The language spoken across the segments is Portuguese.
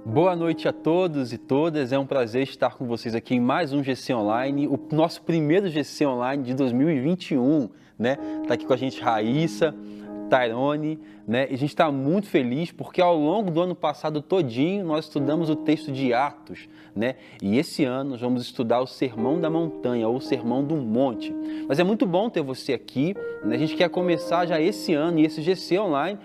Boa noite a todos e todas, é um prazer estar com vocês aqui em mais um GC Online, o nosso primeiro GC Online de 2021, né? Tá aqui com a gente Raíssa, Tairone, né? E a gente está muito feliz porque ao longo do ano passado todinho nós estudamos o texto de Atos, né? E esse ano nós vamos estudar o Sermão da Montanha ou o Sermão do Monte. Mas é muito bom ter você aqui, né? A gente quer começar já esse ano e esse GC Online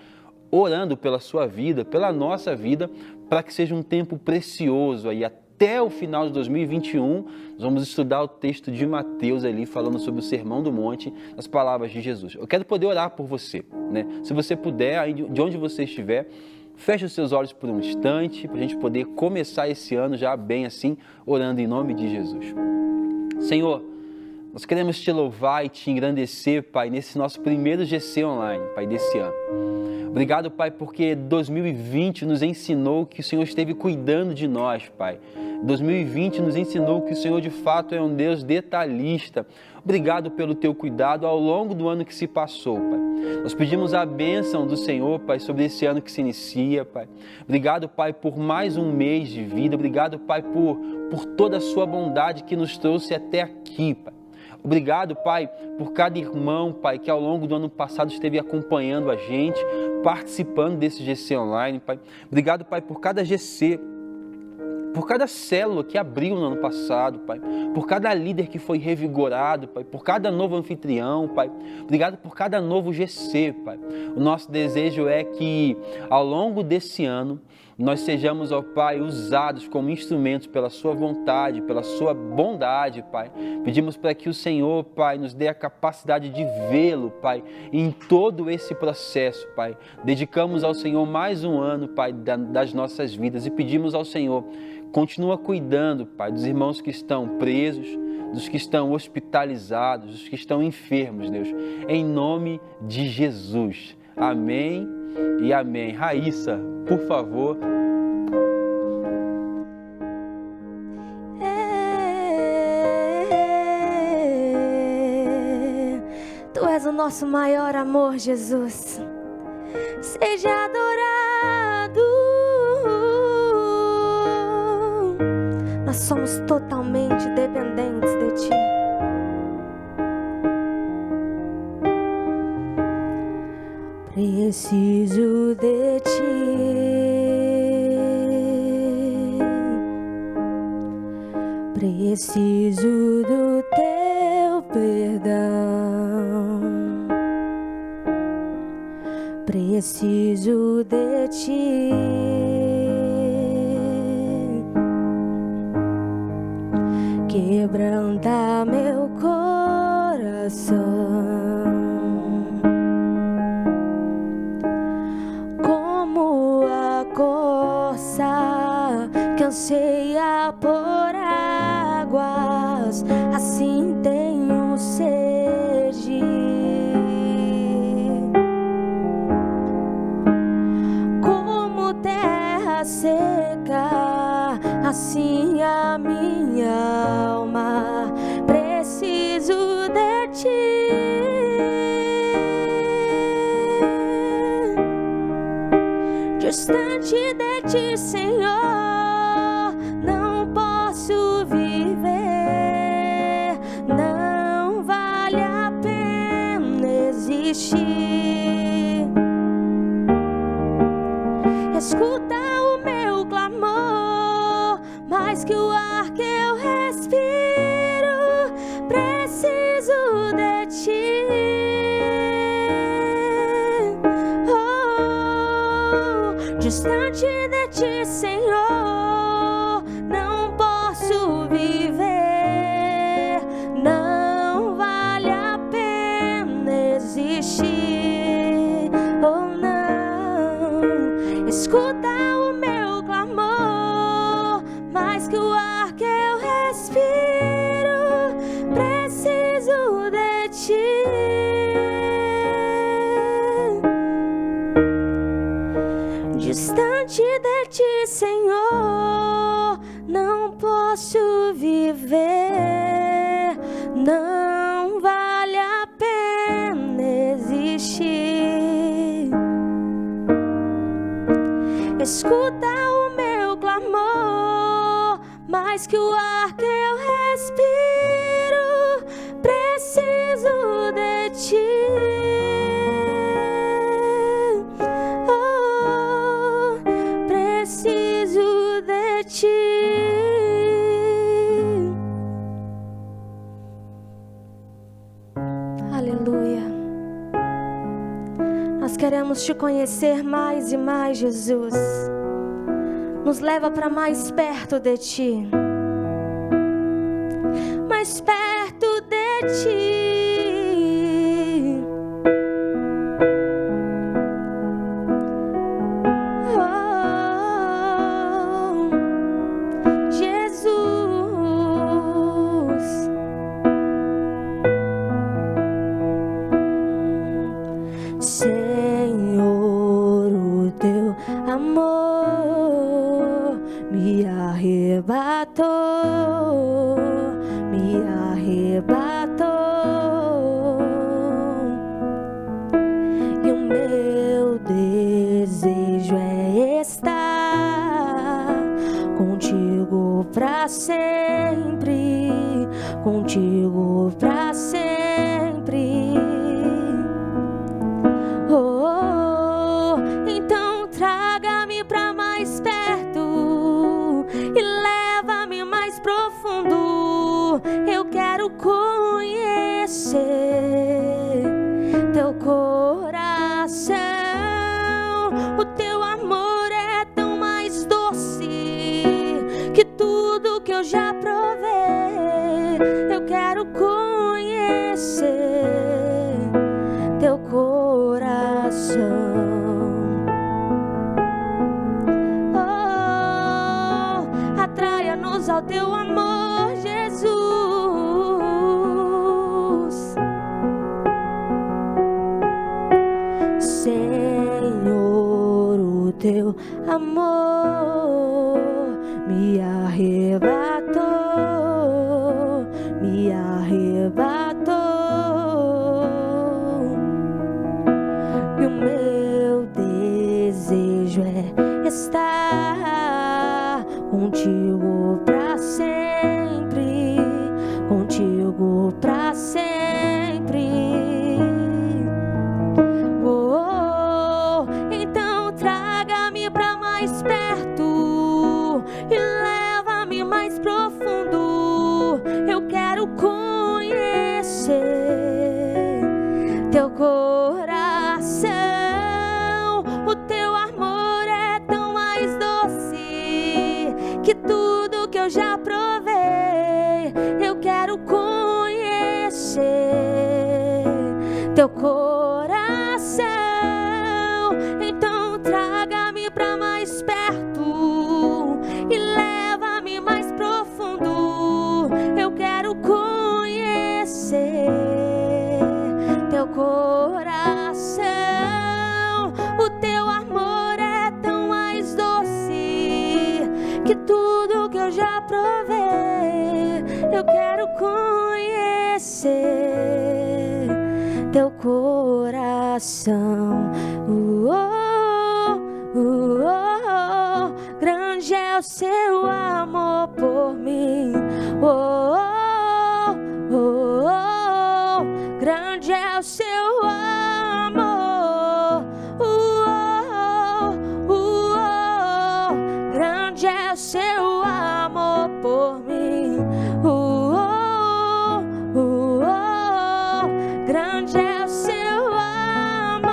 orando pela sua vida, pela nossa vida, para que seja um tempo precioso aí até o final de 2021. Nós vamos estudar o texto de Mateus ali, falando sobre o Sermão do Monte, as palavras de Jesus. Eu quero poder orar por você, né? Se você puder, aí de onde você estiver, feche os seus olhos por um instante, para a gente poder começar esse ano já bem assim, orando em nome de Jesus. Senhor, nós queremos te louvar e te engrandecer, Pai, nesse nosso primeiro GC Online, Pai, desse ano. Obrigado, Pai, porque 2020 nos ensinou que o Senhor esteve cuidando de nós, Pai. 2020 nos ensinou que o Senhor de fato é um Deus detalhista. Obrigado pelo teu cuidado ao longo do ano que se passou, Pai. Nós pedimos a bênção do Senhor, Pai, sobre esse ano que se inicia, Pai. Obrigado, Pai, por mais um mês de vida. Obrigado, Pai, por toda a sua bondade que nos trouxe até aqui, Pai. Obrigado, Pai, por cada irmão, Pai, que ao longo do ano passado esteve acompanhando a gente, participando desse GC Online, Pai. Obrigado, Pai, por cada GC, por cada célula que abriu no ano passado, Pai, por cada líder que foi revigorado, Pai, por cada novo anfitrião, Pai. Obrigado por cada novo GC, Pai. O nosso desejo é que ao longo desse ano nós sejamos, ó Pai, usados como instrumentos pela sua vontade, pela sua bondade, Pai. Pedimos para que o Senhor, Pai, nos dê a capacidade de vê-lo, Pai, em todo esse processo, Pai. Dedicamos ao Senhor mais um ano, Pai, das nossas vidas e pedimos ao Senhor, continua cuidando, Pai, dos irmãos que estão presos, dos que estão hospitalizados, dos que estão enfermos, Deus, em nome de Jesus. Amém e amém. Raíssa, por favor. Tu és o nosso maior amor, Jesus. Seja adorado. Nós somos totalmente dependentes de Ti. Preciso de Ti. Preciso do Teu perdão. Preciso de Ti. Quebranta meu coração. Como a corça que anseia por águas, assim tenho sede. Como terra seca, assim a minha alma, preciso de Ti. Distante de Ti, Senhor, não posso viver, não vale a pena existir. Escuta o meu clamor, mais que o ar que eu respiro, preciso de Ti. Distante de Ti, Senhor, não posso viver, não vale a pena existir. Oh, não. Escuta o meu clamor, mais que o ar que eu respiro, preciso de Ti. Distante de Ti, Senhor, não posso viver, não vale a pena existir. Escuta o meu clamor, mais que o ar que eu respiro, preciso de ti. Oh, preciso de ti. Aleluia. Nós queremos te conhecer mais e mais, Jesus. Nos leva para mais perto de ti. Mais perto de ti. Oh, Jesus. Senhor, o teu amor me arrebatou, me arrebatou. E o meu desejo é estar contigo pra sempre, contigo pra sempre. Oh, então traga-me pra mais perto e leva-me mais profundo. Eu quero conhecer teu coração. O teu amor é tão mais doce que tudo que eu já provei. Eu quero conhecer teu coração. Oh, atraia-nos ao teu amor, Jesus. Senhor, o teu amor me arrebatou, me arrebatou. E o meu desejo é estar contigo pra sempre, contigo pra sempre. Oh, então traga-me pra mais perto e leva-me mais profundo. Eu quero conhecer teu coração. O teu amor é tão mais doce que tudo que eu já provei. Eu quero conhecer teu coração. Então traga-me pra mais perto e leva-me mais profundo. Eu quero conhecer teu coração. O teu amor é tão mais doce que tudo que eu já provei. Eu quero conhecer teu coração. Grande é o seu amor por mim. Grande é o seu amor. Grande é o seu amor por mim. Grande é o seu amor.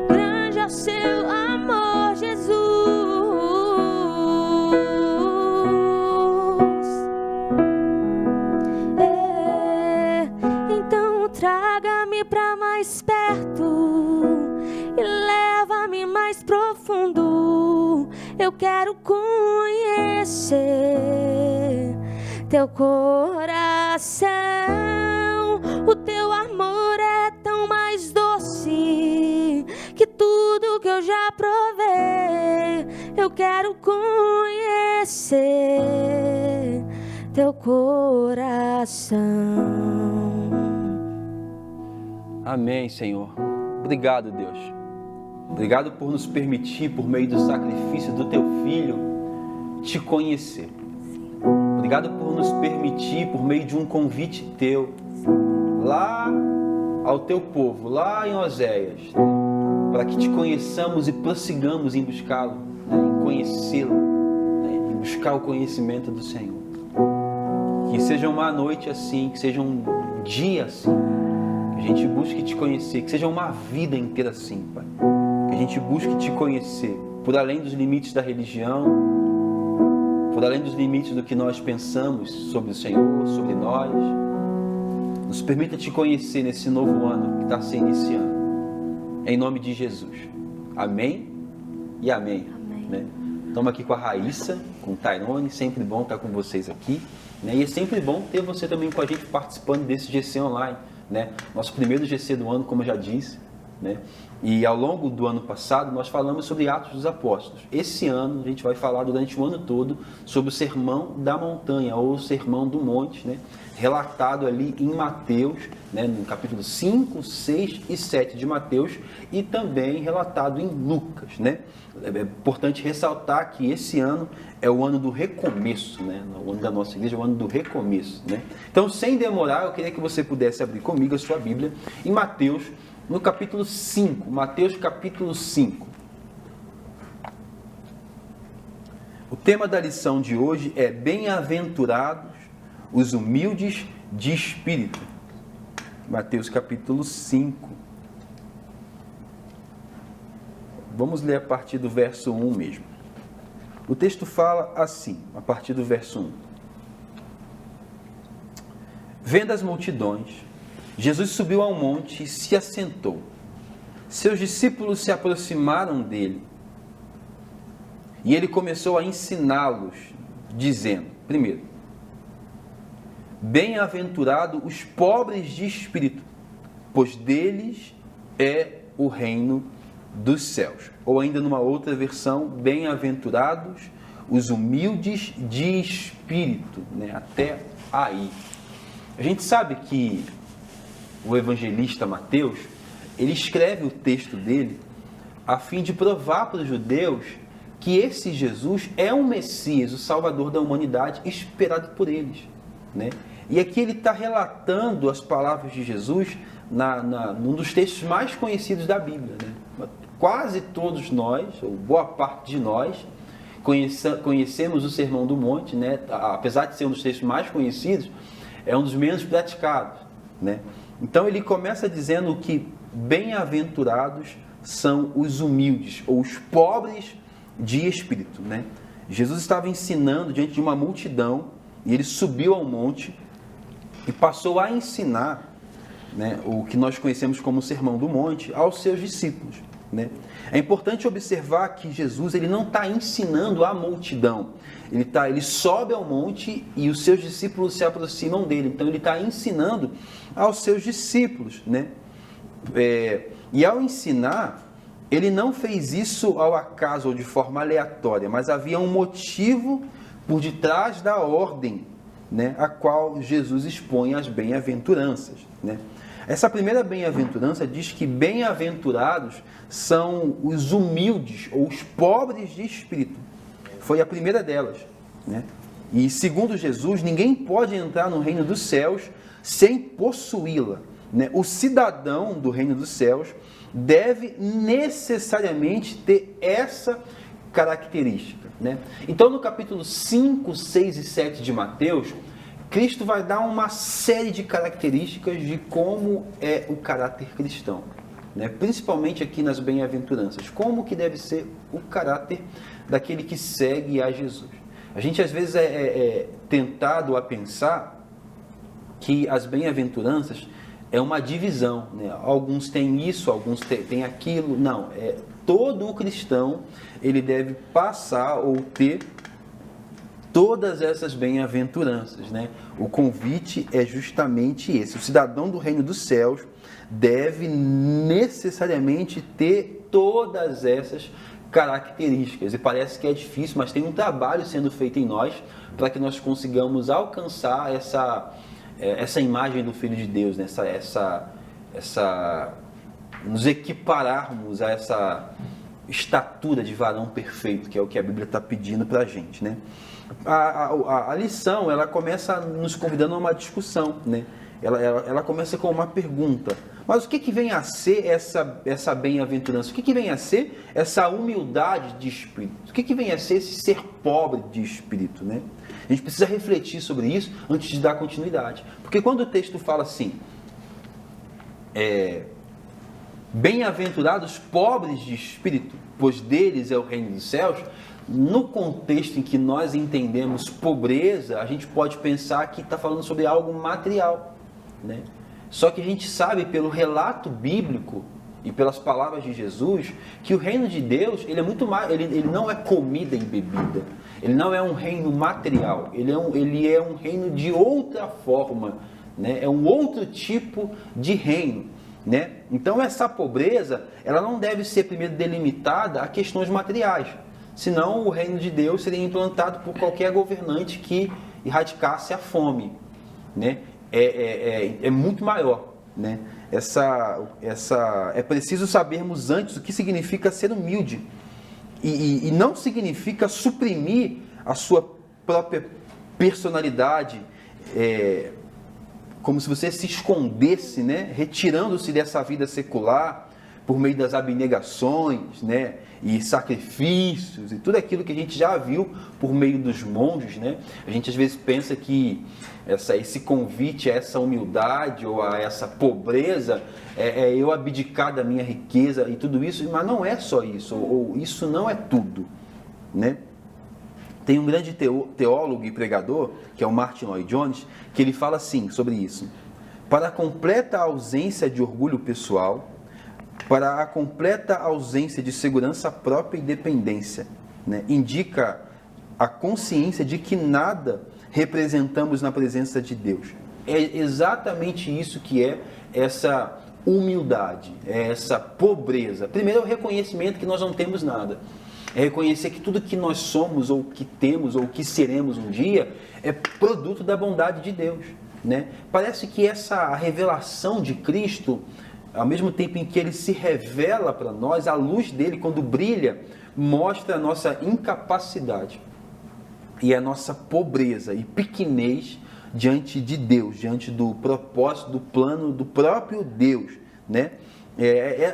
Grande é o seu amor, Jesus. Então traga-me pra mais perto e leva-me mais profundo. Eu quero conhecer teu coração. O teu amor é tão mais doce que tudo que eu já provei. Eu quero conhecer teu coração. Amém, Senhor. Obrigado, Deus. Obrigado por nos permitir, por meio do sacrifício do Teu Filho, Te conhecer. Obrigado por nos permitir, por meio de um convite Teu, lá ao Teu povo, lá em Oséias, para que Te conheçamos e prossigamos em buscá-lo, em conhecê-lo, em buscar o conhecimento do Senhor. Que seja uma noite assim, que seja um dia assim, que a gente busque Te conhecer, que seja uma vida inteira assim, Pai. Que a gente busque Te conhecer, por além dos limites da religião, por além dos limites do que nós pensamos sobre o Senhor, sobre nós. Nos permita Te conhecer nesse novo ano que está se iniciando. Em nome de Jesus. Amém e amém. Amém. Né? Estamos aqui com a Raíssa, com o Tairone, sempre bom estar com vocês aqui. Né? E é sempre bom ter você também com a gente participando desse GC Online. Né? Nosso primeiro GC do ano, como eu já disse. Né? E ao longo do ano passado nós falamos sobre Atos dos Apóstolos. Esse ano a gente vai falar durante o ano todo sobre o Sermão da Montanha ou o Sermão do Monte, né? Relatado ali em Mateus, né? No capítulo 5, 6 e 7 de Mateus, e também relatado em Lucas. Né? É importante ressaltar que esse ano é o ano do recomeço, né? O ano da nossa igreja é o ano do recomeço. Né? Então, sem demorar, eu queria que você pudesse abrir comigo a sua Bíblia em Mateus, no capítulo 5, Mateus capítulo 5. O tema da lição de hoje é Bem-aventurados os humildes de espírito. Mateus capítulo 5. Vamos ler a partir do verso 1 mesmo. O texto fala assim, a partir do verso 1. Vendo as multidões, Jesus subiu ao monte e se assentou. Seus discípulos se aproximaram dele. E ele começou a ensiná-los, dizendo, primeiro, bem-aventurado os pobres de espírito, pois deles é o reino dos céus. Ou ainda numa outra versão, bem-aventurados os humildes de espírito, né? Até aí. A gente sabe que o evangelista Mateus, ele escreve o texto dele a fim de provar para os judeus que esse Jesus é um Messias, o Salvador da humanidade, esperado por eles. Né? E aqui ele está relatando as palavras de Jesus num dos textos mais conhecidos da Bíblia. Né? Quase todos nós, ou boa parte de nós, conhecemos o Sermão do Monte, né? Apesar de ser um dos textos mais conhecidos, é um dos menos praticados. Né? Então ele começa dizendo que bem-aventurados são os humildes, ou os pobres de espírito. Né? Jesus estava ensinando diante de uma multidão, e ele subiu ao monte e passou a ensinar, né, o que nós conhecemos como o Sermão do Monte, aos seus discípulos. Né? É importante observar que Jesus ele não está ensinando a multidão. Ele sobe ao monte e os seus discípulos se aproximam dele. Então ele está ensinando aos seus discípulos. Né? E ao ensinar, ele não fez isso ao acaso ou de forma aleatória, mas havia um motivo por detrás da ordem, né, a qual Jesus expõe as bem-aventuranças. Né? Essa primeira bem-aventurança diz que bem-aventurados são os humildes ou os pobres de espírito. Foi a primeira delas. Né? E segundo Jesus, ninguém pode entrar no reino dos céus sem possuí-la. Né? O cidadão do reino dos céus deve necessariamente ter essa característica. Né? Então, no capítulo 5, 6 e 7 de Mateus, Cristo vai dar uma série de características de como é o caráter cristão. Né? Principalmente aqui nas bem-aventuranças. Como que deve ser o caráter daquele que segue a Jesus. A gente às vezes é tentado a pensar que as bem-aventuranças é uma divisão. Né? Alguns têm isso, alguns têm aquilo. Não, todo o cristão ele deve passar ou ter todas essas bem-aventuranças. Né? O convite é justamente esse. O cidadão do reino dos céus deve necessariamente ter todas essas características. E parece que é difícil, mas tem um trabalho sendo feito em nós para que nós consigamos alcançar essa imagem do Filho de Deus, né? nos equipararmos a essa estatura de varão perfeito, que é o que a Bíblia está pedindo para a gente, né? A lição, ela começa nos convidando a uma discussão, né? Ela começa com uma pergunta. Mas o que vem a ser essa bem-aventurança? O que vem a ser essa humildade de espírito? O que vem a ser esse ser pobre de espírito, né? A gente precisa refletir sobre isso antes de dar continuidade. Porque quando o texto fala assim, bem-aventurados pobres de espírito, pois deles é o reino dos céus, no contexto em que nós entendemos pobreza, a gente pode pensar que está falando sobre algo material, né? Só que a gente sabe pelo relato bíblico e pelas palavras de Jesus que o reino de Deus, ele é muito mais, ele não é comida e bebida, ele não é um reino material, ele é um reino de outra forma, né? É um outro tipo de reino, né? Então essa pobreza, ela não deve ser primeiro delimitada a questões materiais, senão o reino de Deus seria implantado por qualquer governante que erradicasse a fome, né? É muito maior, né? É preciso sabermos antes o que significa ser humilde e não significa suprimir a sua própria personalidade, como se você se escondesse, né? Retirando-se dessa vida secular por meio das abnegações, né? E sacrifícios e tudo aquilo que a gente já viu por meio dos monges, né? A gente às vezes pensa que esse convite a essa humildade ou a essa pobreza é eu abdicar da minha riqueza e tudo isso, mas não é só isso, ou isso não é tudo, né? Tem um grande teólogo e pregador, que é o Martin Lloyd-Jones, que ele fala assim sobre isso: para a completa ausência de orgulho pessoal, para a completa ausência de segurança própria e dependência, né? Indica a consciência de que nada representamos na presença de Deus. É exatamente isso que é essa humildade, é essa pobreza. Primeiro é o reconhecimento que nós não temos nada. É reconhecer que tudo que nós somos, ou que temos, ou que seremos um dia, é produto da bondade de Deus, né? Parece que a revelação de Cristo, ao mesmo tempo em que ele se revela para nós, a luz dele, quando brilha, mostra a nossa incapacidade e a nossa pobreza e pequenez diante de Deus, diante do propósito, do plano do próprio Deus, né?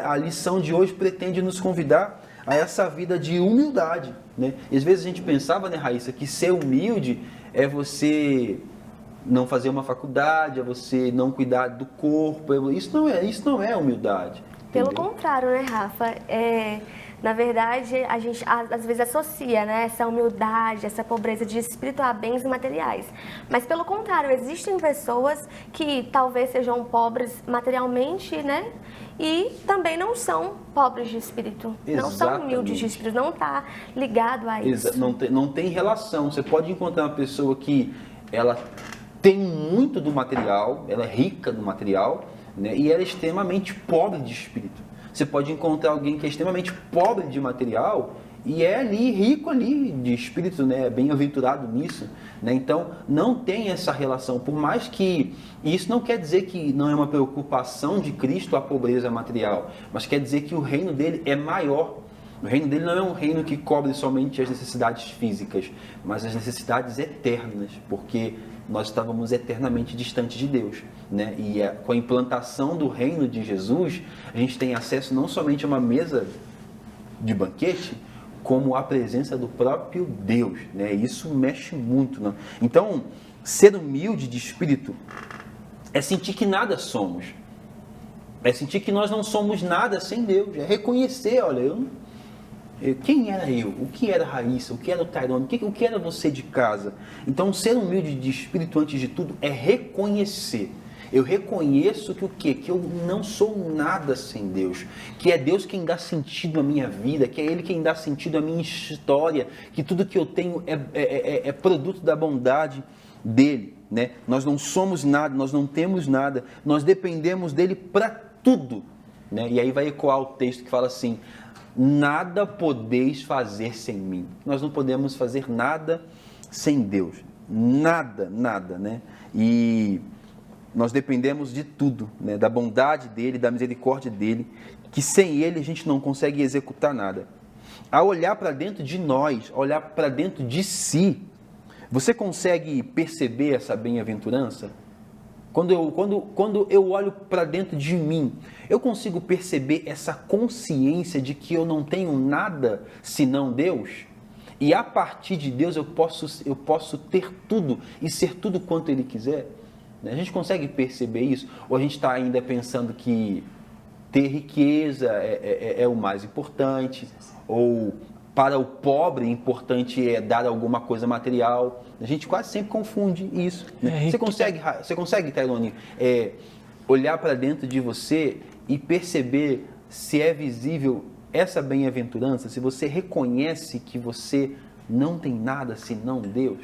A lição de hoje pretende nos convidar a essa vida de humildade, né? E às vezes a gente pensava, né, Raíssa, que ser humilde é você não fazer uma faculdade, é você não cuidar do corpo. Isso não é humildade. Pelo entendeu? contrário, né, Rafa? Na verdade, a gente às vezes associa, né, essa humildade, essa pobreza de espírito a bens materiais. Mas pelo contrário, existem pessoas que talvez sejam pobres materialmente, né? E também não são pobres de espírito. Exatamente. Não são humildes de espírito. Não está ligado a isso. Não tem relação. Você pode encontrar uma pessoa que ela tem muito do material, ela é rica do material, né? E ela é extremamente pobre de espírito. Você pode encontrar alguém que é extremamente pobre de material e é ali rico ali de espírito, né? Bem-aventurado nisso, né? Então não tem essa relação, por mais que isso não quer dizer que não é uma preocupação de Cristo a pobreza material, mas quer dizer que o reino dele é maior. O reino dele não é um reino que cobre somente as necessidades físicas, mas as necessidades eternas, porque nós estávamos eternamente distantes de Deus, né? E com a implantação do reino de Jesus, a gente tem acesso não somente a uma mesa de banquete, como a presença do próprio Deus, né? Isso mexe muito, né? Então, ser humilde de espírito é sentir que nada somos, é sentir que nós não somos nada sem Deus, é reconhecer, olha, quem era eu? O que era a Raíssa? O que era o Tairone? O que era você de casa? Então, ser humilde de espírito, antes de tudo, é reconhecer. Eu reconheço que o quê? Que eu não sou nada sem Deus. Que é Deus quem dá sentido à minha vida. Que é Ele quem dá sentido à minha história. Que tudo que eu tenho é produto da bondade dEle, né? Nós não somos nada, nós não temos nada. Nós dependemos dEle para tudo, né? E aí vai ecoar o texto que fala assim: nada podeis fazer sem mim. Nós não podemos fazer nada sem Deus. Nada, né? E nós dependemos de tudo, né? Da bondade dele, da misericórdia dele, que sem ele a gente não consegue executar nada. Ao olhar para dentro de nós, ao olhar para dentro de si, você consegue perceber essa bem-aventurança? Quando eu olho para dentro de mim, eu consigo perceber essa consciência de que eu não tenho nada senão Deus? E a partir de Deus eu posso ter tudo e ser tudo quanto Ele quiser? A gente consegue perceber isso? Ou a gente está ainda pensando que ter riqueza é o mais importante? Ou para o pobre importante é dar alguma coisa material? A gente quase sempre confunde isso. Né? Você consegue, Tairone, olhar para dentro de você e perceber se é visível essa bem-aventurança, se você reconhece que você não tem nada senão Deus?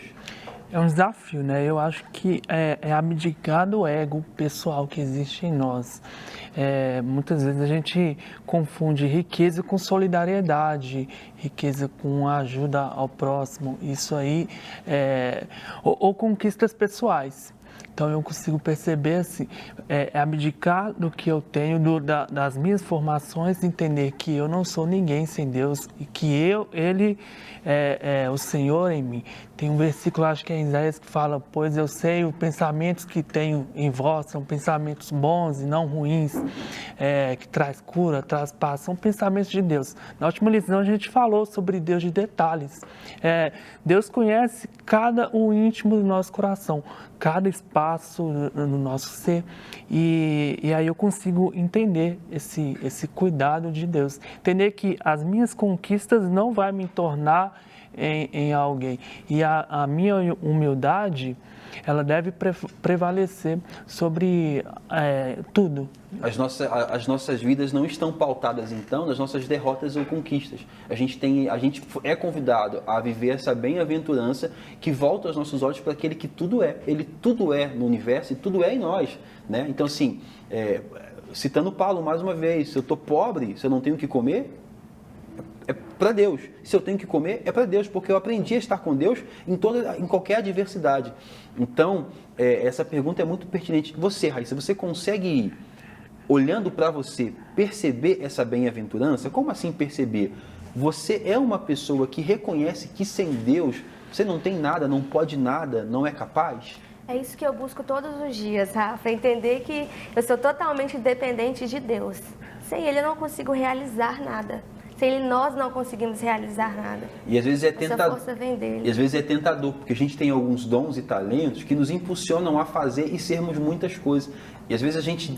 É um desafio, né? Eu acho que é abdicar do ego pessoal que existe em nós. Muitas vezes a gente confunde riqueza com solidariedade, riqueza com ajuda ao próximo. Isso aí ou conquistas pessoais. Então eu consigo perceber assim, abdicar do que eu tenho, das minhas formações, entender que eu não sou ninguém sem Deus e que Ele é o Senhor em mim. Tem um versículo, acho que é em Isaías, que fala: pois eu sei os pensamentos que tenho em vós, são pensamentos bons e não ruins, que traz cura, traz paz, são pensamentos de Deus. Na última lição a gente falou sobre Deus de detalhes. Deus conhece o íntimo do nosso coração, cada espaço no nosso ser, e aí eu consigo entender esse cuidado de Deus, entender que as minhas conquistas não vai me tornar em alguém, e a minha humildade, ela deve prevalecer sobre tudo. As nossas vidas não estão pautadas, então, nas nossas derrotas ou conquistas. A gente é convidado a viver essa bem-aventurança que volta os nossos olhos para aquele que tudo é. Ele tudo é no universo e tudo é em nós. Né? Então, assim, citando Paulo mais uma vez, se eu estou pobre, se eu não tenho o que comer, é para Deus. Se eu tenho que comer, é para Deus, porque eu aprendi a estar com Deus em qualquer adversidade. Então, essa pergunta é muito pertinente. Você, Raíssa, você consegue, olhando para você, perceber essa bem-aventurança? Como assim perceber? Você é uma pessoa que reconhece que sem Deus você não tem nada, não pode nada, não é capaz? É isso que eu busco todos os dias, Rafa, entender que eu sou totalmente dependente de Deus. Sem Ele eu não consigo realizar nada. Sem Ele nós não conseguimos realizar nada. E às vezes Essa força vem dele. E às vezes é tentador, porque a gente tem alguns dons e talentos que nos impulsionam a fazer e sermos muitas coisas. E às vezes a gente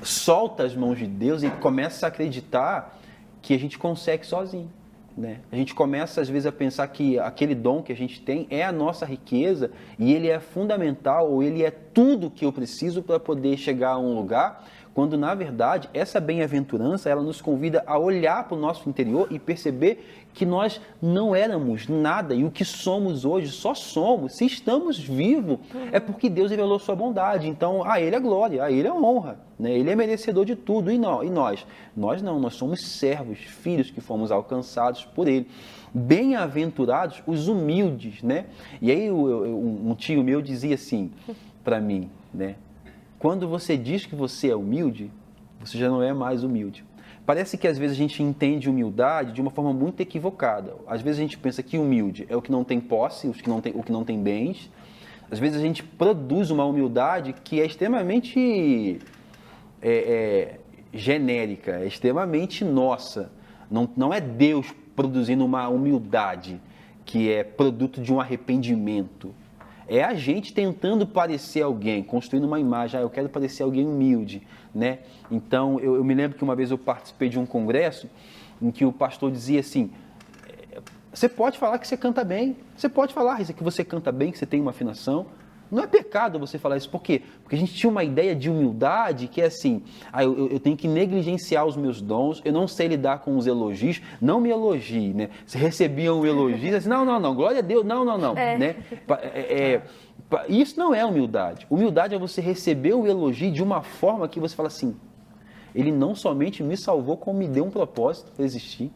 solta as mãos de Deus e começa a acreditar que a gente consegue sozinho. Né? A gente começa às vezes a pensar que aquele dom que a gente tem é a nossa riqueza e ele é fundamental, ou ele é tudo que eu preciso para poder chegar a um lugar, quando na verdade essa bem-aventurança ela nos convida a olhar para o nosso interior e perceber que nós não éramos nada, e o que somos hoje só somos, se estamos vivos, é porque Deus revelou sua bondade. Então a Ele é glória, a Ele é honra, né? Ele é merecedor de tudo. E nós? Nós não, nós somos servos, filhos que fomos alcançados por Ele. Bem-aventurados os humildes, né? E aí um tio meu dizia assim para mim, né? Quando você diz que você é humilde, você já não é mais humilde. Parece que às vezes a gente entende humildade de uma forma muito equivocada. Às vezes a gente pensa que humilde é o que não tem posse, o que não tem bens. Às vezes a gente produz uma humildade que é extremamente genérica, é extremamente nossa. Não é Deus produzindo uma humildade que é produto de um arrependimento. É a gente tentando parecer alguém, construindo uma imagem. Eu quero parecer alguém humilde, né? Então, eu me lembro que uma vez eu participei de um congresso em que o pastor dizia assim: você pode falar que você canta bem, você pode falar que você canta bem, que você tem uma afinação. Não é pecado você falar isso. Por quê? Porque a gente tinha uma ideia de humildade que é assim: eu tenho que negligenciar os meus dons, eu não sei lidar com os elogios, não me elogie, né? Se recebiam um elogio, assim, não, glória a Deus, não, né? Isso não é humildade. Humildade é você receber o elogio de uma forma que você fala assim: Ele não somente me salvou, como me deu um propósito para existir.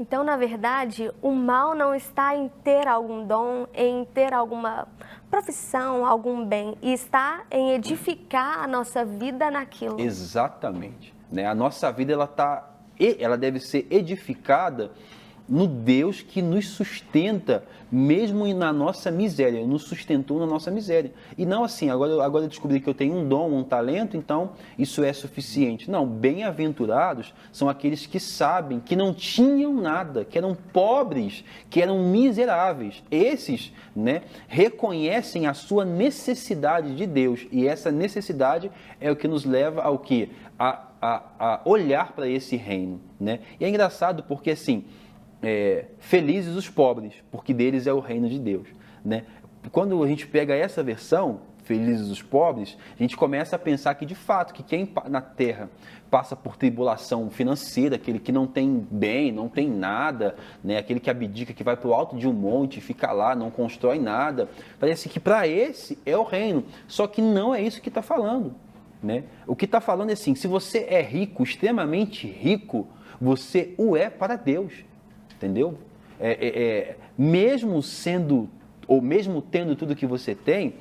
Então, na verdade, o mal não está em ter algum dom, em ter alguma profissão, algum bem, e está em edificar a nossa vida naquilo. Exatamente. Né? A nossa vida ela deve ser edificada no Deus que nos sustenta, mesmo na nossa miséria, nos sustentou na nossa miséria. E não assim, agora eu descobri que eu tenho um dom, um talento, então isso é suficiente. Não, bem-aventurados são aqueles que sabem que não tinham nada, que eram pobres, que eram miseráveis. Esses, né, reconhecem a sua necessidade de Deus, e essa necessidade é o que nos leva ao quê? A olhar para esse reino, né? E é engraçado porque, assim, felizes os pobres, porque deles é o reino de Deus, né? Quando a gente pega essa versão, felizes os pobres, a gente começa a pensar que, de fato, que quem na terra passa por tribulação financeira, aquele que não tem bem, não tem nada, né? Aquele que abdica, que vai para o alto de um monte, fica lá, não constrói nada, parece que para esse é o reino, só que não é isso que está falando, né? O que está falando é assim, se você é rico, extremamente rico, você o é para Deus. Entendeu? Mesmo sendo, ou mesmo tendo tudo que você tem,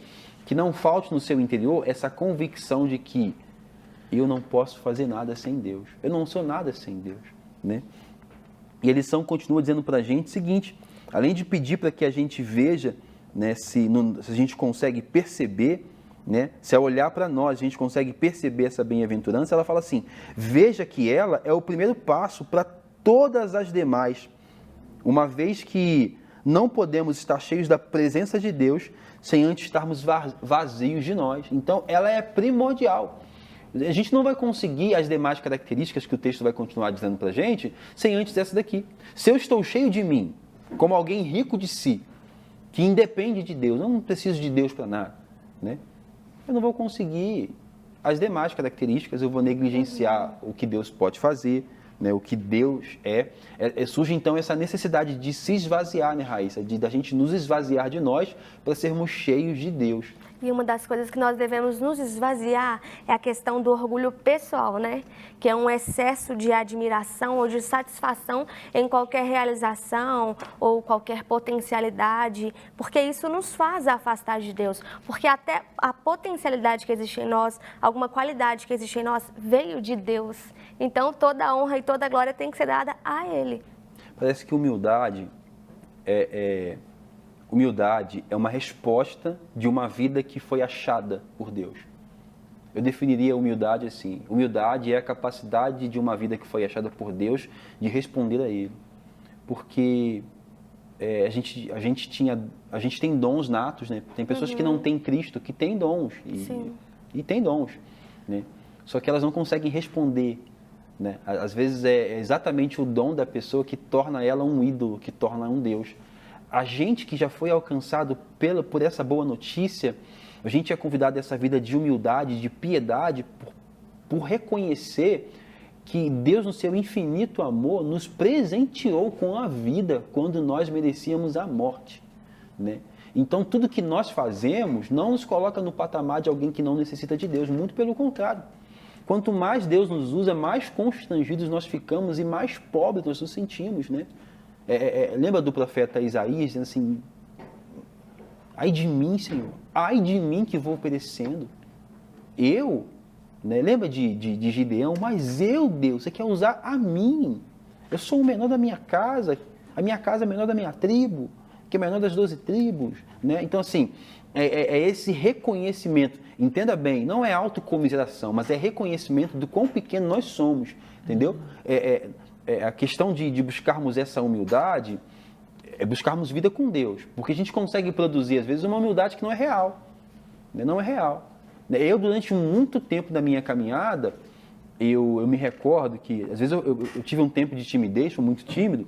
que não falte no seu interior essa convicção de que eu não posso fazer nada sem Deus. Eu não sou nada sem Deus, né? E a lição continua dizendo para a gente o seguinte, além de pedir para que a gente veja, né, se a gente consegue perceber, né, se ao olhar para nós a gente consegue perceber essa bem-aventurança, ela fala assim, veja que ela é o primeiro passo para todas as demais, uma vez que não podemos estar cheios da presença de Deus sem antes estarmos vazios de nós. Então, ela é primordial. A gente não vai conseguir as demais características que o texto vai continuar dizendo para a gente sem antes essa daqui. Se eu estou cheio de mim, como alguém rico de si, que independe de Deus, eu não preciso de Deus para nada, né? Eu não vou conseguir as demais características, eu vou negligenciar o que Deus pode fazer, né, o que Deus surge então essa necessidade de se esvaziar, né, Raíssa? Da gente nos esvaziar de nós para sermos cheios de Deus. E uma das coisas que nós devemos nos esvaziar é a questão do orgulho pessoal, né? Que é um excesso de admiração ou de satisfação em qualquer realização ou qualquer potencialidade, porque isso nos faz afastar de Deus. Porque até a potencialidade que existe em nós, alguma qualidade que existe em nós, veio de Deus. Então toda a honra e toda a glória tem que ser dada a Ele. Parece que humildade Humildade é uma resposta de uma vida que foi achada por Deus. Eu definiria humildade assim. Humildade é a capacidade de uma vida que foi achada por Deus de responder a Ele. Porque a gente tem dons natos, né? Tem pessoas que não têm Cristo, que têm dons. E têm dons, né? Só que elas não conseguem responder, né? Às vezes é exatamente o dom da pessoa que torna ela um ídolo, que torna um Deus. A gente que já foi alcançado por essa boa notícia, a gente é convidado a essa vida de humildade, de piedade, por reconhecer que Deus, no seu infinito amor, nos presenteou com a vida quando nós merecíamos a morte, né? Então, tudo que nós fazemos não nos coloca no patamar de alguém que não necessita de Deus, muito pelo contrário. Quanto mais Deus nos usa, mais constrangidos nós ficamos e mais pobres nós nos sentimos, né? Lembra do profeta Isaías, dizendo assim, ai de mim, Senhor, ai de mim que vou perecendo. Eu, né? Lembra de Gideão, mas eu, Deus, você quer usar a mim. Eu sou o menor da minha casa, a minha casa é a menor da minha tribo, que é a menor das 12 tribos, né? Então, assim, esse reconhecimento, entenda bem, não é autocomiseração, mas é reconhecimento do quão pequeno nós somos, entendeu? A questão de buscarmos essa humildade é buscarmos vida com Deus, porque a gente consegue produzir, às vezes, uma humildade que não é real, né? Não é real. Eu, durante muito tempo da minha caminhada, eu me recordo que, às vezes, eu tive um tempo de timidez, fui muito tímido.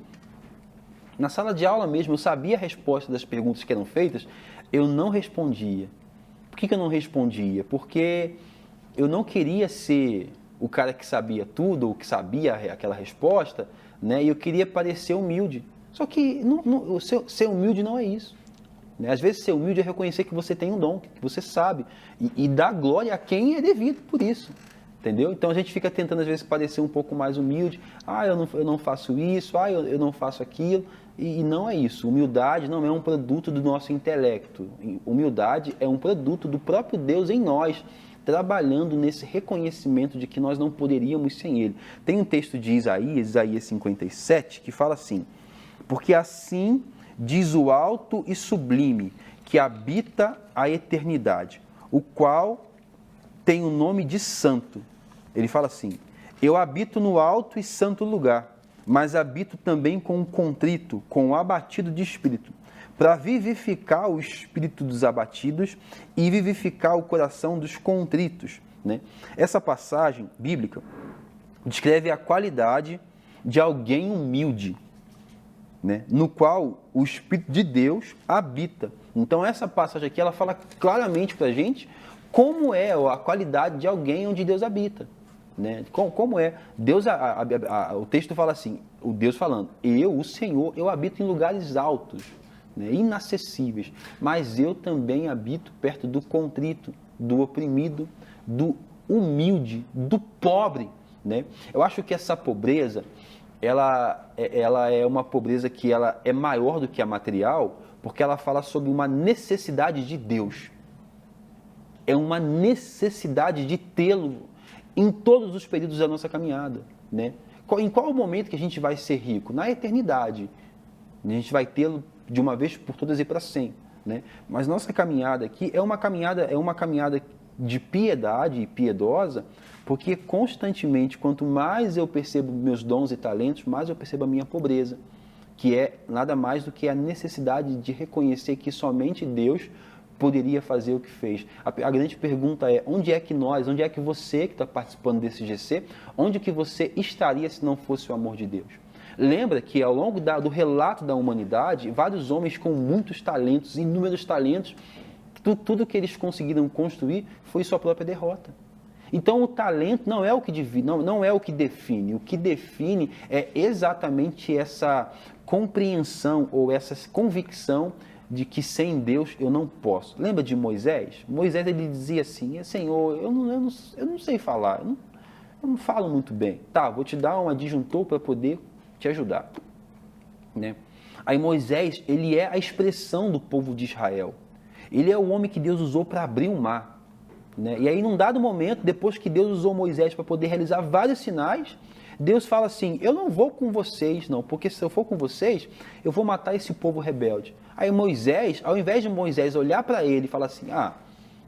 Na sala de aula mesmo, eu sabia a resposta das perguntas que eram feitas, eu não respondia. Por que eu não respondia? Porque eu não queria ser o cara que sabia tudo, ou que sabia aquela resposta, né? E eu queria parecer humilde. Só que ser humilde não é isso, né? Às vezes ser humilde é reconhecer que você tem um dom, que você sabe, e dar glória a quem é devido por isso, Entendeu? Então a gente fica tentando às vezes parecer um pouco mais humilde. Eu não faço isso, eu não faço aquilo. E não é isso. Humildade não é um produto do nosso intelecto. Humildade é um produto do próprio Deus em nós, trabalhando nesse reconhecimento de que nós não poderíamos sem Ele. Tem um texto de Isaías 57, que fala assim: porque assim diz o alto e sublime, que habita a eternidade, o qual tem o nome de santo. Ele fala assim: eu habito no alto e santo lugar, mas habito também com o contrito, com o abatido de espírito, para vivificar o espírito dos abatidos e vivificar o coração dos contritos. Né? Essa passagem bíblica descreve a qualidade de alguém humilde, né? No qual o Espírito de Deus habita. Então essa passagem aqui, ela fala claramente para a gente como é a qualidade de alguém onde Deus habita. Né? Como é? Deus, o texto fala assim, o Deus falando, o Senhor, eu habito em lugares altos, né? Inacessíveis, mas eu também habito perto do contrito, do oprimido, do humilde, do pobre. Né? Eu acho que essa pobreza, ela é uma pobreza que ela é maior do que a material, porque ela fala sobre uma necessidade de Deus. É uma necessidade de tê-lo em todos os períodos da nossa caminhada. Né? Em qual momento que a gente vai ser rico? Na eternidade. A gente vai tê-lo de uma vez por todas e para sempre. Né? Mas nossa caminhada aqui é uma caminhada de piedade e piedosa, porque constantemente, quanto mais eu percebo meus dons e talentos, mais eu percebo a minha pobreza, que é nada mais do que a necessidade de reconhecer que somente Deus poderia fazer o que fez. A grande pergunta é, onde é que você que está participando desse GC, onde que você estaria se não fosse o amor de Deus? Lembra que ao longo do relato da humanidade, vários homens com muitos talentos, inúmeros talentos, tudo que eles conseguiram construir foi sua própria derrota. Então o talento não é o que define. O que define é exatamente essa compreensão ou essa convicção de que sem Deus eu não posso. Lembra de Moisés? Moisés, ele dizia assim: Senhor, eu não sei falar, eu não falo muito bem. Tá, vou te dar um adjuntor para poder te ajudar. Né? Aí Moisés, ele é a expressão do povo de Israel. Ele é o homem que Deus usou para abrir o mar. Né? E aí, num dado momento, depois que Deus usou Moisés para poder realizar vários sinais, Deus fala assim: eu não vou com vocês, não, porque se eu for com vocês, eu vou matar esse povo rebelde. Aí Moisés, ao invés de Moisés olhar para ele e falar assim: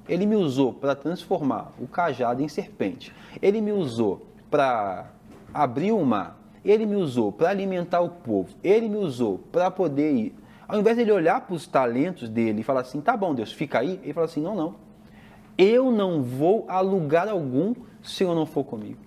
ele me usou para transformar o cajado em serpente, ele me usou para abrir o mar, ele me usou para alimentar o povo, ele me usou para poder ir. Ao invés de ele olhar para os talentos dele e falar assim: tá bom, Deus, fica aí, ele fala assim: não, eu não vou a lugar algum se eu não for comigo.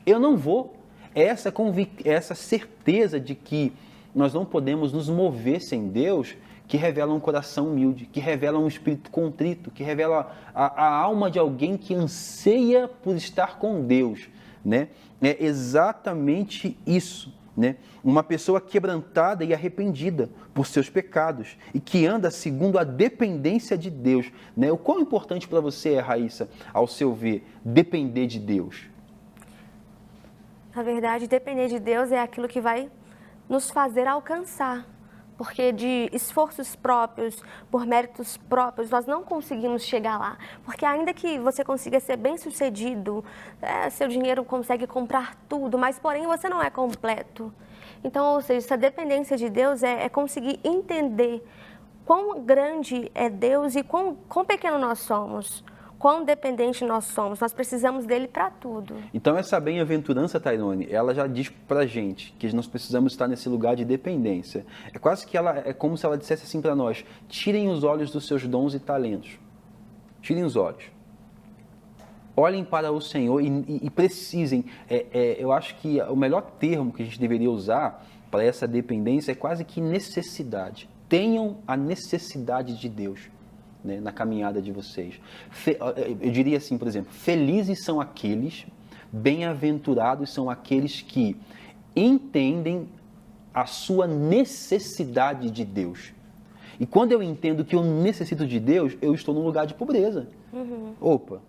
Eu não vou. Essa certeza de que nós não podemos nos mover sem Deus, que revela um coração humilde, que revela um espírito contrito, que revela a alma de alguém que anseia por estar com Deus. Né? É exatamente isso. Né? Uma pessoa quebrantada e arrependida por seus pecados e que anda segundo a dependência de Deus. Né? O quão importante para você é, Raíssa, ao seu ver, depender de Deus? Na verdade, depender de Deus é aquilo que vai nos fazer alcançar. Porque de esforços próprios, por méritos próprios, nós não conseguimos chegar lá. Porque ainda que você consiga ser bem-sucedido, seu dinheiro consegue comprar tudo, mas porém você não é completo. Então, ou seja, essa dependência de Deus é conseguir entender quão grande é Deus e quão pequeno nós somos. Quão dependente nós somos, nós precisamos dele para tudo. Então essa bem-aventurança, Tairone, ela já diz pra gente que nós precisamos estar nesse lugar de dependência. É quase que é como se ela dissesse assim para nós: tirem os olhos dos seus dons e talentos. Tirem os olhos. Olhem para o Senhor e precisem. Eu acho que o melhor termo que a gente deveria usar para essa dependência é quase que necessidade. Tenham a necessidade de Deus. Né, na caminhada de vocês. Eu diria assim, por exemplo: felizes são aqueles, bem-aventurados são aqueles que entendem a sua necessidade de Deus. E quando eu entendo que eu necessito de Deus, eu estou num lugar de pobreza. Opa,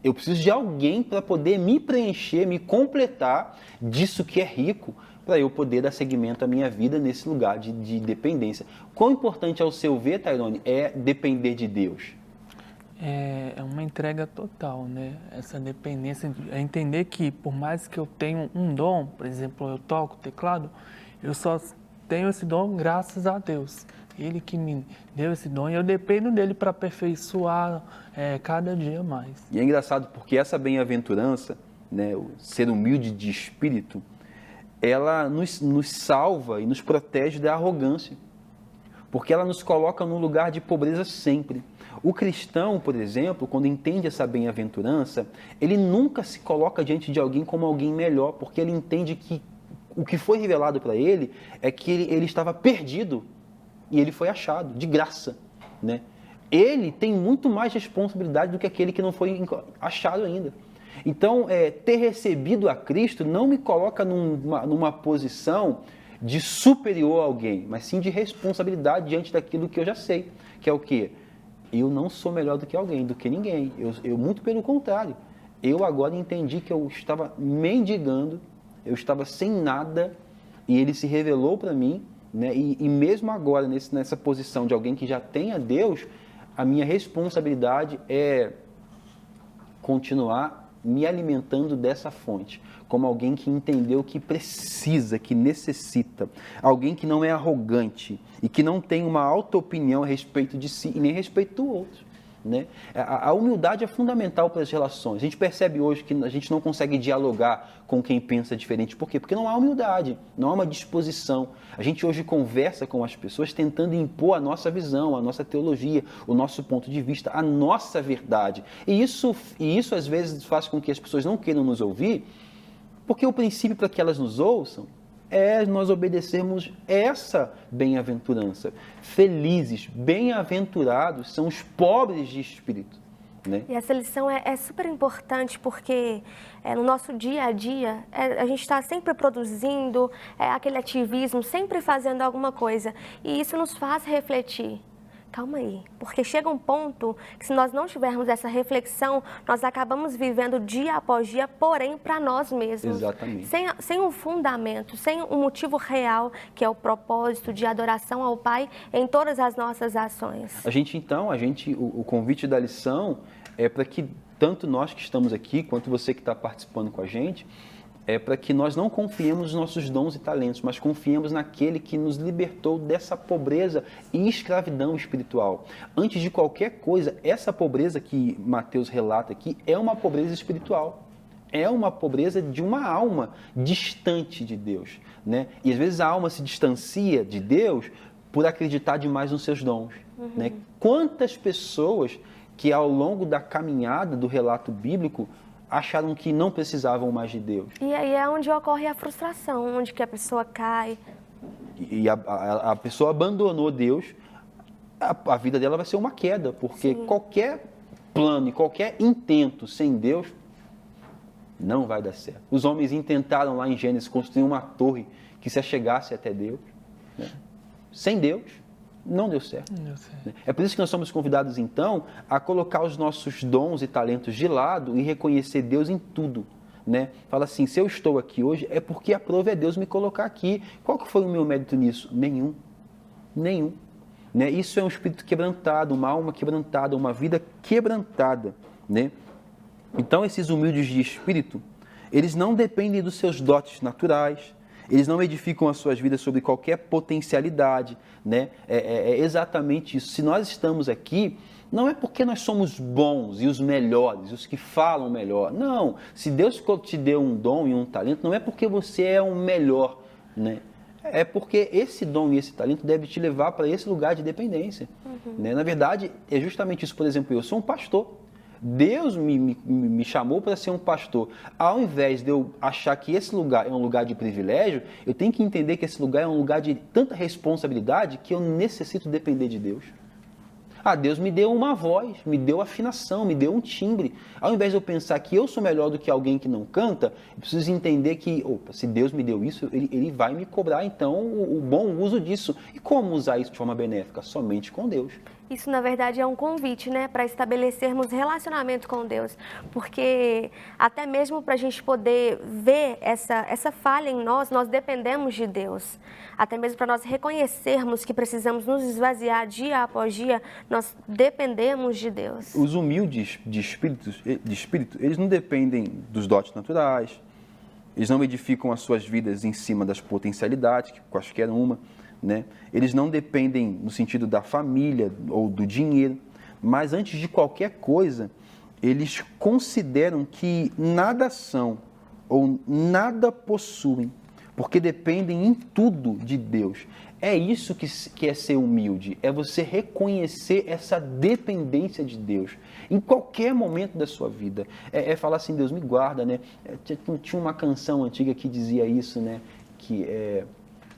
Eu preciso de alguém para poder me preencher, me completar disso que é rico, para eu poder dar seguimento à minha vida nesse lugar de dependência. Quão importante, ao seu ver, Tairone, é depender de Deus? É uma entrega total, né? Essa dependência, é entender que por mais que eu tenha um dom, por exemplo, eu toco teclado, eu só tenho esse dom graças a Deus. Ele que me deu esse dom e eu dependo dele para aperfeiçoar cada dia mais. E é engraçado porque essa bem-aventurança, né, o ser humilde de espírito, ela nos salva e nos protege da arrogância, porque ela nos coloca num lugar de pobreza sempre. O cristão, por exemplo, quando entende essa bem-aventurança, ele nunca se coloca diante de alguém como alguém melhor, porque ele entende que o que foi revelado para ele é que ele estava perdido e ele foi achado, de graça, né? Ele tem muito mais responsabilidade do que aquele que não foi achado ainda. Então, ter recebido a Cristo não me coloca numa posição de superior a alguém, mas sim de responsabilidade diante daquilo que eu já sei, que é o quê? Eu não sou melhor do que alguém, do que ninguém. Eu muito pelo contrário. Eu agora entendi que eu estava mendigando, eu estava sem nada, e ele se revelou para mim, né? E mesmo agora, nessa posição de alguém que já tem a Deus, a minha responsabilidade é continuar me alimentando dessa fonte, como alguém que entendeu que precisa, que necessita, alguém que não é arrogante e que não tem uma alta opinião a respeito de si e nem a respeito do outro, né? A humildade é fundamental para as relações. A gente percebe hoje que a gente não consegue dialogar com quem pensa diferente. Por quê? Porque não há humildade, não há uma disposição. A gente hoje conversa com as pessoas tentando impor a nossa visão, a nossa teologia, o nosso ponto de vista, a nossa verdade. E isso às vezes faz com que as pessoas não queiram nos ouvir, porque o princípio para que elas nos ouçam é nós obedecermos essa bem-aventurança. Felizes, bem-aventurados são os pobres de espírito, né? E essa lição é super importante porque no nosso dia a dia a gente está sempre produzindo aquele ativismo, sempre fazendo alguma coisa. E isso nos faz refletir. Calma aí, porque chega um ponto que se nós não tivermos essa reflexão, nós acabamos vivendo dia após dia, porém para nós mesmos. Exatamente. Sem um fundamento, sem um motivo real, que é o propósito de adoração ao Pai em todas as nossas ações. O convite da lição é para que tanto nós que estamos aqui, quanto você que está participando com a gente, é para que nós não confiemos nos nossos dons e talentos, mas confiemos naquele que nos libertou dessa pobreza e escravidão espiritual. Antes de qualquer coisa, essa pobreza que Mateus relata aqui é uma pobreza espiritual. É uma pobreza de uma alma distante de Deus, né? E às vezes a alma se distancia de Deus por acreditar demais nos seus dons, né? Quantas pessoas que ao longo da caminhada do relato bíblico acharam que não precisavam mais de Deus. E aí é onde ocorre a frustração, onde que a pessoa cai. E a pessoa abandonou Deus, a vida dela vai ser uma queda, porque Sim. qualquer plano e qualquer intento sem Deus não vai dar certo. Os homens intentaram lá em Gênesis construir uma torre que se achegasse até Deus, né? Sem Deus, não deu certo. É por isso que nós somos convidados, então, a colocar os nossos dons e talentos de lado e reconhecer Deus em tudo, né? Fala assim, se eu estou aqui hoje, é porque aprove a Deus me colocar aqui. Qual que foi o meu mérito nisso? Nenhum. Nenhum. Né? Isso é um espírito quebrantado, uma alma quebrantada, uma vida quebrantada, né? Então, esses humildes de espírito, eles não dependem dos seus dotes naturais, eles não edificam as suas vidas sobre qualquer potencialidade, né? É exatamente isso. Se nós estamos aqui, não é porque nós somos bons e os melhores, os que falam melhor. Não. Se Deus te deu um dom e um talento, não é porque você é o melhor, né? É porque esse dom e esse talento deve te levar para esse lugar de dependência, né? Na verdade, é justamente isso. Por exemplo, eu sou um pastor. Deus me chamou para ser um pastor. Ao invés de eu achar que esse lugar é um lugar de privilégio, eu tenho que entender que esse lugar é um lugar de tanta responsabilidade que eu necessito depender de Deus. Deus me deu uma voz, me deu afinação, me deu um timbre. Ao invés de eu pensar que eu sou melhor do que alguém que não canta, eu preciso entender que, se Deus me deu isso, Ele vai me cobrar, então, o bom uso disso. E como usar isso de forma benéfica? Somente com Deus. Isso, na verdade, é um convite, né, para estabelecermos relacionamento com Deus, porque até mesmo para a gente poder ver essa falha em nós dependemos de Deus. Até mesmo para nós reconhecermos que precisamos nos esvaziar dia após dia, nós dependemos de Deus. Os humildes de espírito, eles não dependem dos dotes naturais, eles não edificam as suas vidas em cima das potencialidades, quaisquer uma, né? Eles não dependem no sentido da família ou do dinheiro, mas antes de qualquer coisa, eles consideram que nada são ou nada possuem, porque dependem em tudo de Deus. É isso que é ser humilde, é você reconhecer essa dependência de Deus em qualquer momento da sua vida. É falar assim, Deus me guarda, né? Tinha uma canção antiga que dizia isso, né? Que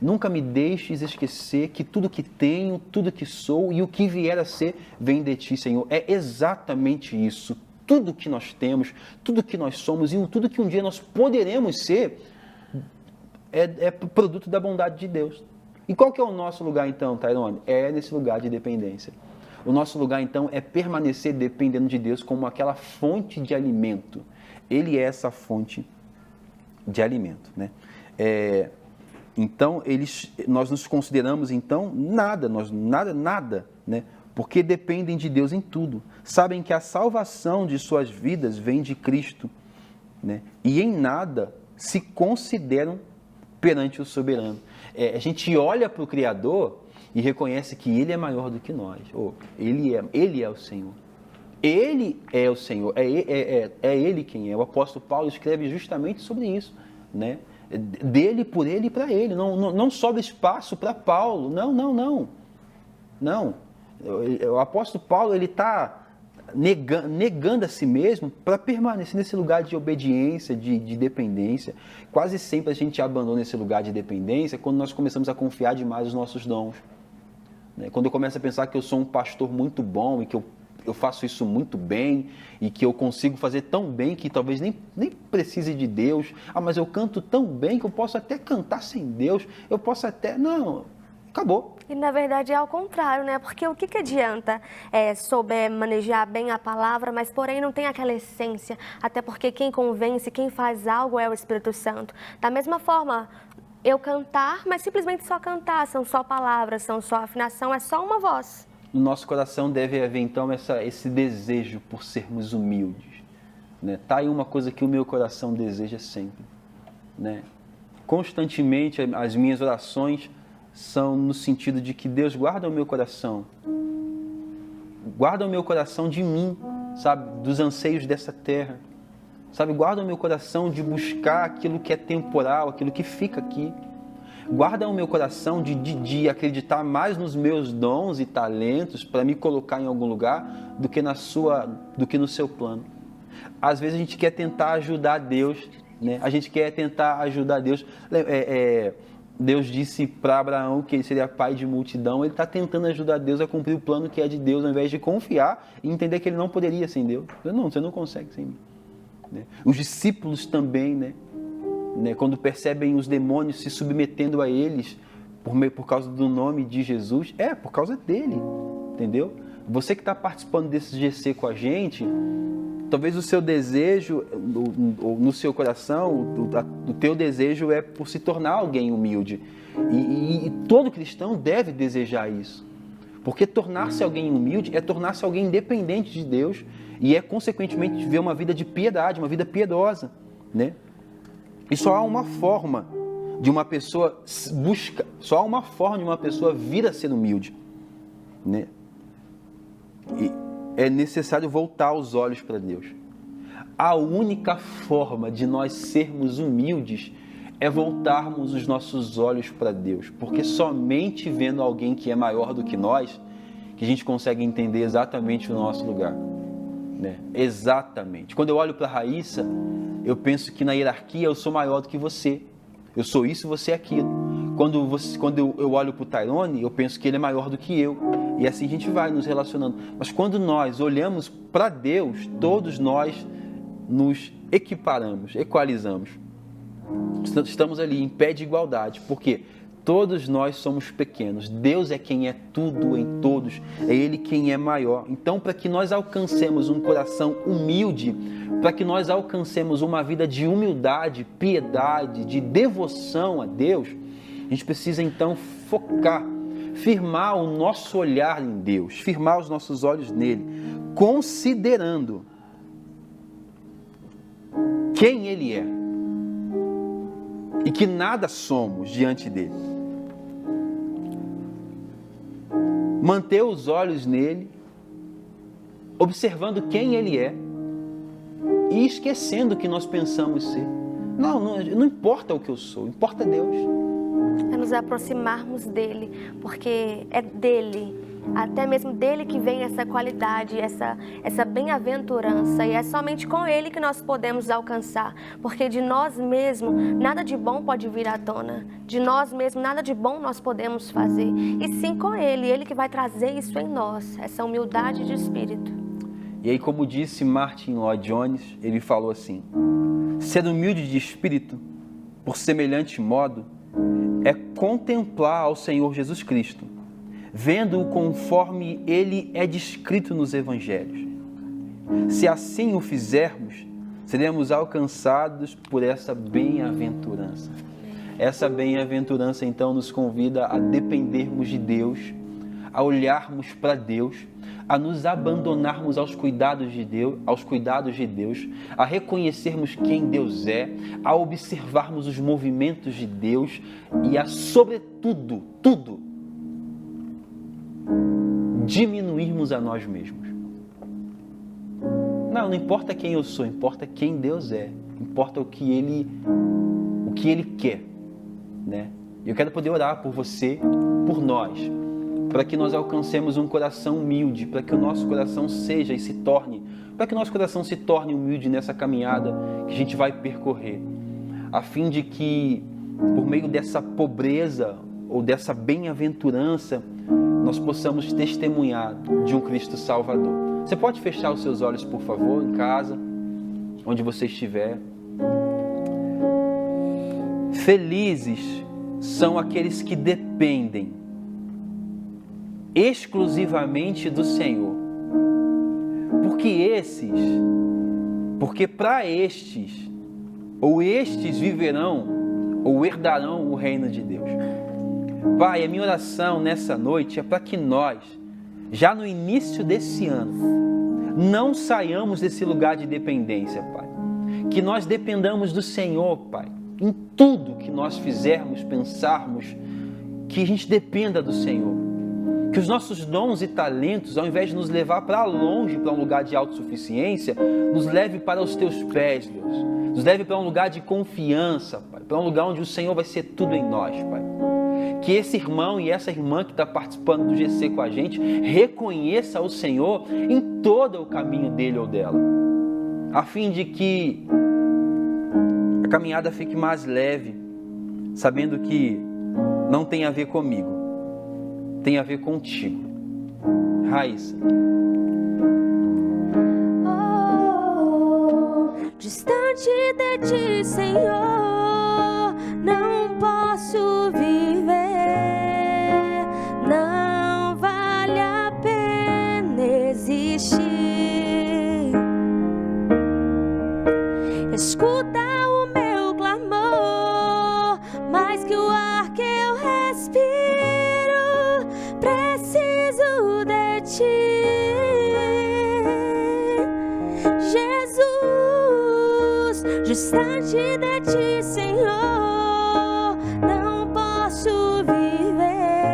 nunca me deixes esquecer que tudo que tenho, tudo que sou e o que vier a ser vem de ti, Senhor. É exatamente isso. Tudo que nós temos, tudo que nós somos e tudo que um dia nós poderemos ser é produto da bondade de Deus. E qual que é o nosso lugar então, Tairone? É nesse lugar de dependência. O nosso lugar então é permanecer dependendo de Deus como aquela fonte de alimento. Ele é essa fonte de alimento, né? Então, nós nos consideramos, então, nada, né? Porque dependem de Deus em tudo. Sabem que a salvação de suas vidas vem de Cristo, né? E em nada se consideram perante o soberano. A gente olha para o Criador e reconhece que Ele é maior do que nós. Ele é o Senhor. Ele é o Senhor. É Ele quem é. O apóstolo Paulo escreve justamente sobre isso, né? Dele, por ele e para ele. Não sobra espaço para Paulo. Não. O apóstolo Paulo, ele está negando a si mesmo para permanecer nesse lugar de obediência, de dependência. Quase sempre a gente abandona esse lugar de dependência quando nós começamos a confiar demais nos nossos dons. Quando eu começo a pensar que eu sou um pastor muito bom e que eu faço isso muito bem e que eu consigo fazer tão bem que talvez nem precise de Deus. Mas eu canto tão bem que eu posso até cantar sem Deus. Eu posso até... Não, acabou. E na verdade é ao contrário, né? Porque o que adianta souber manejar bem a palavra, mas porém não tem aquela essência. Até porque quem convence, quem faz algo é o Espírito Santo. Da mesma forma, eu cantar, mas simplesmente só cantar, são só palavras, são só afinação, é só uma voz. No nosso coração deve haver então esse desejo por sermos humildes, né? Tá aí uma coisa que o meu coração deseja sempre, né? Constantemente as minhas orações são no sentido de que Deus guarda o meu coração de mim, sabe, dos anseios dessa terra, sabe, guarda o meu coração de buscar aquilo que é temporal, aquilo que fica aqui. Guarda o meu coração de acreditar mais nos meus dons e talentos para me colocar em algum lugar do que no seu plano. Às vezes a gente quer tentar ajudar Deus, né? A gente quer tentar ajudar Deus. Deus disse para Abraão que ele seria pai de multidão. Ele está tentando ajudar Deus a cumprir o plano que é de Deus, ao invés de confiar e entender que ele não poderia sem Deus. Não, você não consegue sem mim, né? Os discípulos também, né? Quando percebem os demônios se submetendo a eles por causa do nome de Jesus, por causa dele, entendeu? Você que está participando desse GC com a gente, talvez o seu desejo, no seu coração, o teu desejo é por se tornar alguém humilde. E todo cristão deve desejar isso. Porque tornar-se alguém humilde é tornar-se alguém independente de Deus e consequentemente, viver uma vida de piedade, uma vida piedosa, né? E só há uma forma de uma pessoa vir a ser humilde, né? E é necessário voltar os olhos para Deus. A única forma de nós sermos humildes é voltarmos os nossos olhos para Deus, porque somente vendo alguém que é maior do que nós, que a gente consegue entender exatamente o nosso lugar, né? Exatamente. Quando eu olho para a Raíssa, eu penso que na hierarquia eu sou maior do que você. Eu sou isso, você é aquilo. Quando eu olho para o Tairone, eu penso que ele é maior do que eu. E assim a gente vai nos relacionando. Mas quando nós olhamos para Deus, todos nós nos equiparamos, equalizamos. Estamos ali em pé de igualdade. Porque Todos nós somos pequenos. Deus é quem é tudo em todos. É Ele quem é maior. Então, para que nós alcancemos um coração humilde, para que nós alcancemos uma vida de humildade, piedade, de devoção a Deus, a gente precisa então focar, firmar o nosso olhar em Deus, firmar os nossos olhos nele, considerando quem Ele é e que nada somos diante dele. Manter os olhos nele, observando quem Ele é e esquecendo o que nós pensamos ser. Não importa o que eu sou, importa Deus. É nos aproximarmos dele, porque é dele, até mesmo dele que vem essa qualidade, essa bem-aventurança, e é somente com ele que nós podemos alcançar, porque de nós mesmos nada de bom pode vir à tona, de nós mesmos nada de bom nós podemos fazer, e sim com ele que vai trazer isso em nós, essa humildade de espírito. E aí, como disse Martin Lloyd Jones, ele falou assim: ser humilde de espírito, por semelhante modo, é contemplar ao Senhor Jesus Cristo, vendo-o conforme Ele é descrito nos Evangelhos. Se assim o fizermos, seremos alcançados por essa bem-aventurança. Essa bem-aventurança, então, nos convida a dependermos de Deus, a olharmos para Deus, a nos abandonarmos aos cuidados de Deus, a reconhecermos quem Deus é, a observarmos os movimentos de Deus e a, sobretudo, diminuirmos a nós mesmos. Não importa quem eu sou, importa quem Deus é, importa o que Ele quer, né? Eu quero poder orar por você, por nós, para que nós alcancemos um coração humilde, para que o nosso coração seja e se torne, para que o nosso coração se torne humilde nessa caminhada que a gente vai percorrer, a fim de que, por meio dessa pobreza ou dessa bem-aventurança, nós possamos testemunhar de um Cristo Salvador. Você pode fechar os seus olhos, por favor, em casa, onde você estiver. Felizes são aqueles que dependem exclusivamente do Senhor, porque para estes viverão ou herdarão o reino de Deus. Pai, a minha oração nessa noite é para que nós, já no início desse ano, não saiamos desse lugar de dependência, Pai. Que nós dependamos do Senhor, Pai, em tudo que nós fizermos, pensarmos, que a gente dependa do Senhor. Que os nossos dons e talentos, ao invés de nos levar para longe, para um lugar de autossuficiência, nos leve para os Teus pés, Deus. Nos leve para um lugar de confiança, Pai. Para um lugar onde o Senhor vai ser tudo em nós, Pai. Que esse irmão e essa irmã que está participando do GC com a gente reconheça o Senhor em todo o caminho dele ou dela, a fim de que a caminhada fique mais leve, sabendo que não tem a ver comigo, tem a ver contigo. Raíssa. Distante de ti, Senhor, não posso viver, não vale a pena existir. Escuta o meu clamor, mais que o ar que eu respiro, preciso de ti. Distante de ti, Senhor, não posso viver,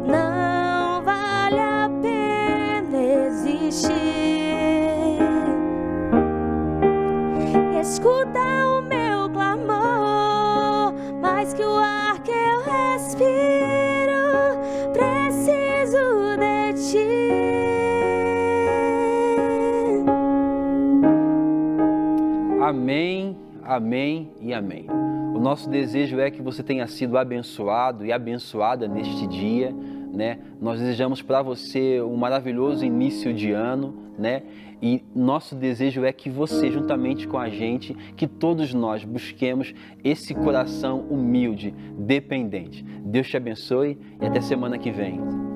não vale a pena existir. Escuta o meu clamor, mais que o ar que eu respiro, preciso de ti. Amém, amém e amém. O nosso desejo é que você tenha sido abençoado e abençoada neste dia, né? Nós desejamos para você um maravilhoso início de ano, né? E nosso desejo é que você, juntamente com a gente, que todos nós busquemos esse coração humilde, dependente. Deus te abençoe e até semana que vem.